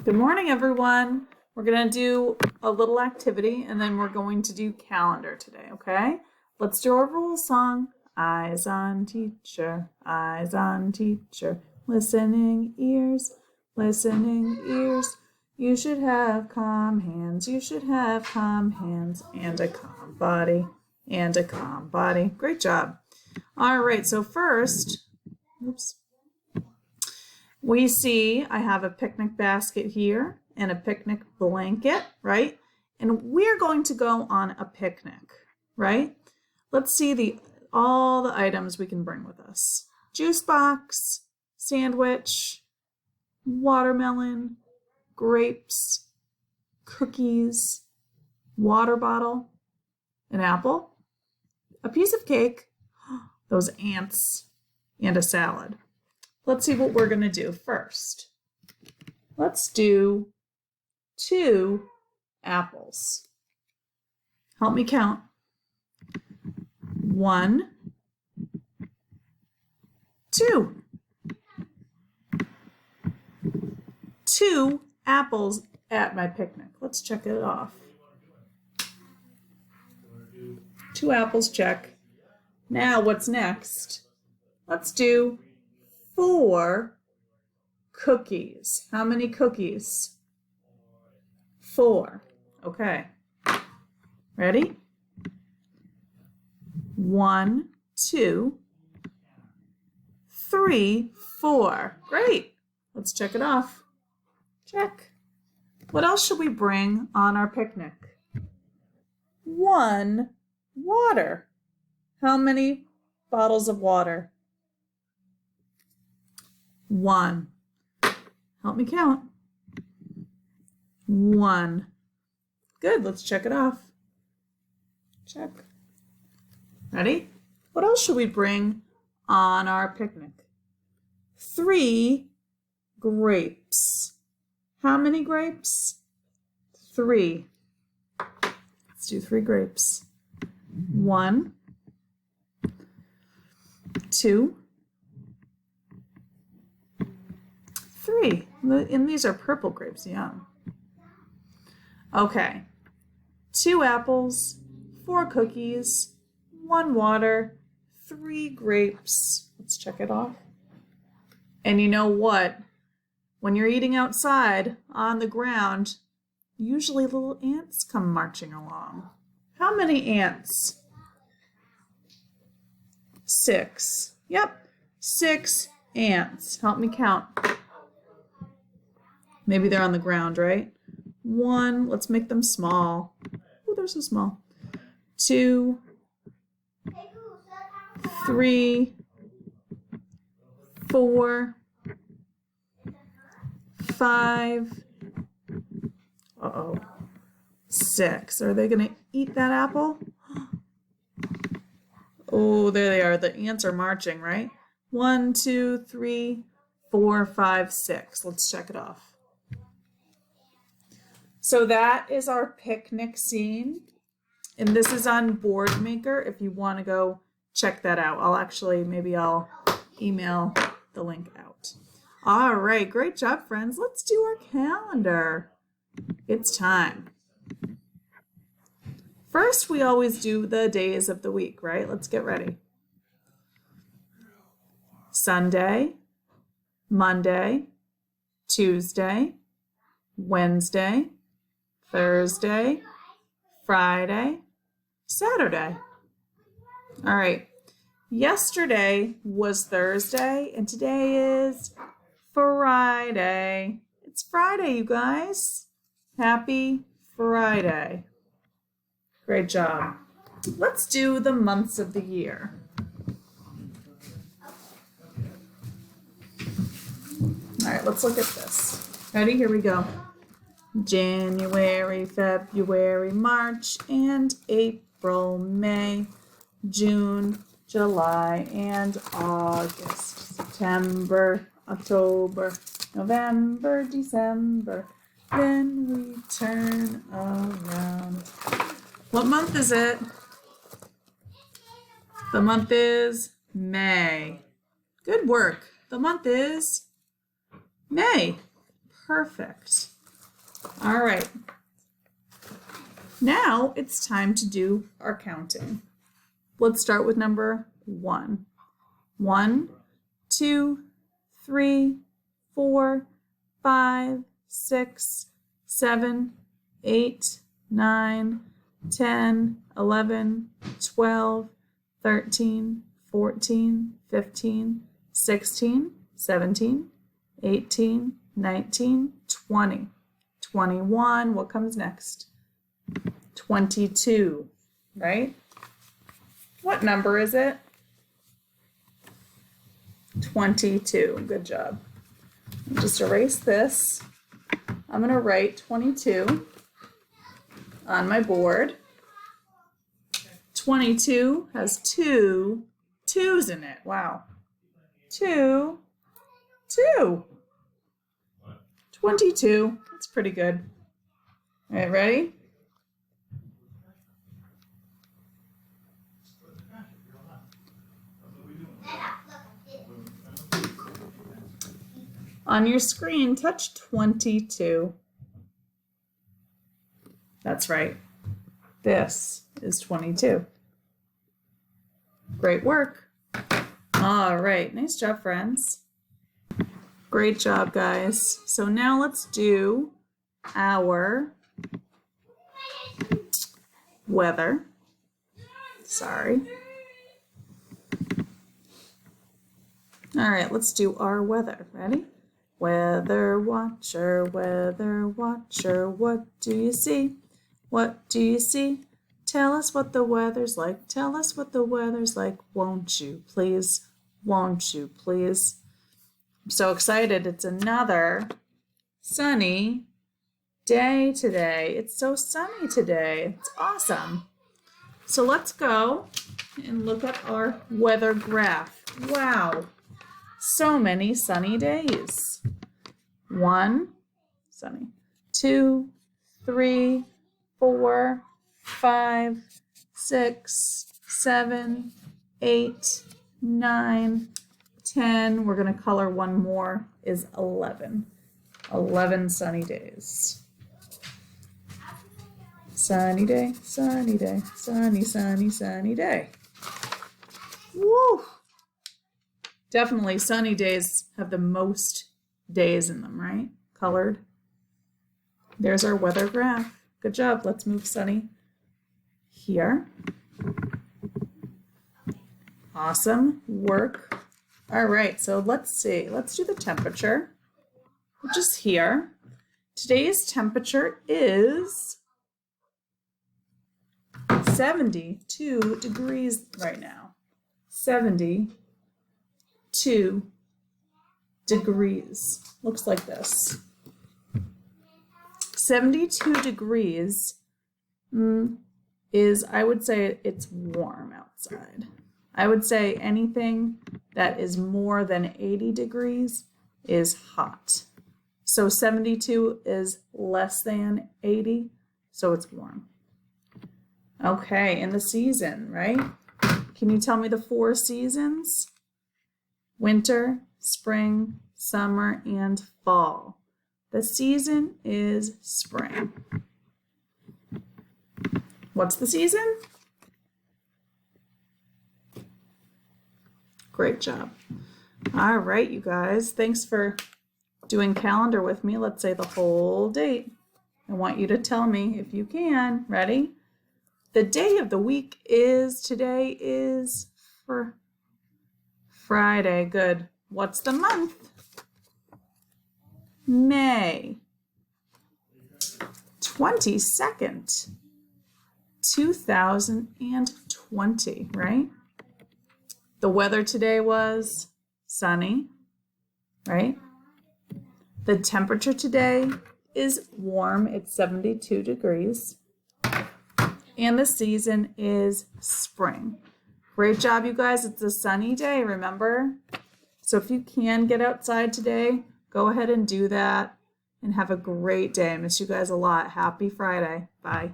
Good morning, everyone. We're going to do a little activity and then we're going to do calendar today, okay? Let's do our rule song. Eyes on teacher, eyes on teacher. Listening ears, listening ears. You should have calm hands, you should have calm hands and a calm body, and a calm body. Great job. All right, so first, we see I have a picnic basket here and a picnic blanket, right? And we're going to go on a picnic, right? Let's see all the items we can bring with us. Juice box, sandwich, watermelon, grapes, cookies, water bottle, an apple, a piece of cake, those ants, and a salad. Let's see what we're going to do first. Let's do 2 apples. Help me count. 1, 2. 2 apples at my picnic. Let's check it off. 2 apples, check. Now what's next? Let's do 4 cookies. How many cookies? 4. Okay. Ready? 1, 2, 3, 4. Great. Let's check it off. Check. What else should we bring on our picnic? 1 water. How many bottles of water? 1. Help me count. 1. Good, let's check it off. Check. Ready? What else should we bring on our picnic? 3 grapes. How many grapes? 3. Let's do 3 grapes. 1, 2, 3. And these are purple grapes, yum. Okay. 2 apples, 4 cookies, 1 water, 3 grapes. Let's check it off. And you know what? When you're eating outside on the ground, usually little ants come marching along. How many ants? 6. Yep, 6 ants. Help me count. Maybe they're on the ground, right? 1, let's make them small. Oh, they're so small. 2, 3, 4, 5. 6. Are they going to eat that apple? Oh, there they are. The ants are marching, right? 1, 2, 3, 4, 5, 6. Let's check it off. So that is our picnic scene. And this is on Board Maker if you want to go check that out. Maybe I'll email the link out. All right, great job, friends. Let's do our calendar. It's time. First, we always do the days of the week, right? Let's get ready. Sunday, Monday, Tuesday, Wednesday, Thursday, Friday, Saturday. All right. Yesterday was Thursday, and today is Friday. It's Friday, you guys. Happy Friday. Great job. Let's do the months of the year. All right, let's look at this. Ready? Here we go. January, February, March, and April, May, June, July, and August, September, October, November, December. Then we turn around. What month is it? The month is May. Good work. The month is May. Perfect. All right. Now it's time to do our counting. Let's start with number 1. 1, 2, 3, 4, 5, 6, 7, 8, 9, 10, 11, 12, 13, 14, 15, 16, 17, 18, 19, 20, 21. What comes next? 22, right? What number is it? 22. Good job. Just erase this. I'm going to write 22 on my board. 22 has 2 2's in it. Wow. 2, 2. 22. That's pretty good. All right, ready? On your screen, touch 22. That's right. This is 22. Great work. All right, nice job, friends. Great job, guys. So now let's do our weather. Sorry. All right, let's do our weather. Ready? Weather watcher, what do you see? What do you see? Tell us what the weather's like. Tell us what the weather's like. Won't you, please? Won't you, please? I'm so excited. It's another sunny day today. It's so sunny today. It's awesome. So let's go and look at our weather graph. Wow. So many sunny days. 1, sunny. 2, 3, 4, 5, 6, 7, 8, 9, 10. We're going to color one more, is 11. 11 sunny days. Sunny day, sunny day, sunny, sunny, sunny day. Woo! Definitely sunny days have the most days in them, right? Colored. There's our weather graph. Good job. Let's move sunny here. Awesome work. All right, so let's see. Let's do the temperature, which is here. Today's temperature is 72 degrees right now. 72 degrees. Looks like this. 72 degrees is, I would say it's warm outside. I would say anything that is more than 80 degrees is hot. So 72 is less than 80, so it's warm. Okay, in the season, right? Can you tell me the 4 seasons? Winter, spring, summer, and fall. The season is spring. What's the season? Great job. All right, you guys. Thanks for doing calendar with me. Let's say the whole date. I want you to tell me if you can. Ready? The day of the week is, today is for Friday. Good. What's the month? May. 22nd, 2020, right? The weather today was sunny, right? The temperature today is warm. It's 72 degrees. And the season is spring. Great job, you guys. It's a sunny day, remember? So if you can get outside today, go ahead and do that and have a great day. I miss you guys a lot. Happy Friday. Bye.